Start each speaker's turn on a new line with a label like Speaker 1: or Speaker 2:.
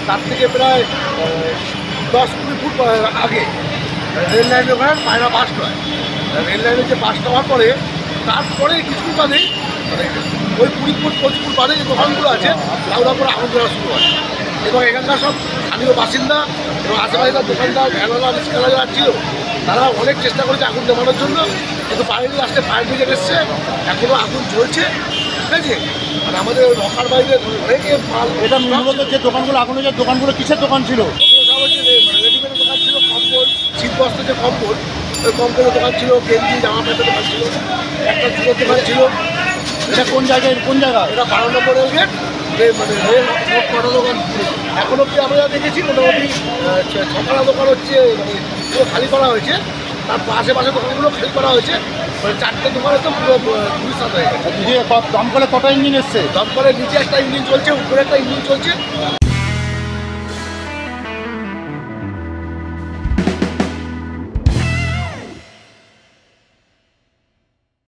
Speaker 1: তার থেকে প্রায় 10-20 ফুট আগে রেল লাইনের ওখানে পায়রা বাস্ট হয়। রেল লাইনের যে বাস্ট হওয়ার পরে তারপরে কিছু বাদে মানে ওই 20 ফুট 25 ফুট বাদে যে দোকানগুলো আছে লাউডা করে আগুন দেওয়া শুরু হয়। এবং এখানকার সব স্থানীয় বাসিন্দা এবং আশেপাশের দোকানদার ভ্যানওয়ালা রিক্সাওয়ালা যারা ছিল তারা অনেক চেষ্টা করেছে আগুন নেভানোর জন্য, কিন্তু পারেনি। লাস্টে ফায়ার ব্রিগেড এসছে, এখনও আগুন চলছে। ঠিক আছে, মানে আমাদের হকার বাইরে অনেকে মাল
Speaker 2: এটা মূলত যে দোকানগুলো আগুন হয়েছে, দোকানগুলো কিসের দোকান ছিল?
Speaker 1: সব হচ্ছে রেডিমেডের দোকান ছিল, কম্বল, শীতবস্ত্র যে কম্বল, ওই কম্বলের দোকান ছিল, গেঞ্জি জামা প্যান্টের দোকান ছিল, একটা জুতোর দোকান ছিল।
Speaker 2: এটা কোন জায়গায়?
Speaker 1: এটা 12 নম্বর রেল গেট, মানে রেল কটা দোকান। এখন অব্দি আমরা যা দেখেছি মোটামুটি 6টা দোকান হচ্ছে মানে পুরো খালি করা হয়েছে, তার আশেপাশে দোকানগুলো খালি করা হয়েছে। মানে 4টে দোকান হচ্ছে পুরো ধুলিসাৎ হয়ে গেছে।
Speaker 2: দমকলে কটা ইঞ্জিন এসছে?
Speaker 1: দমকলের নিচে একটা ইঞ্জিন চলছে, উপরে একটা ইঞ্জিন চলছে।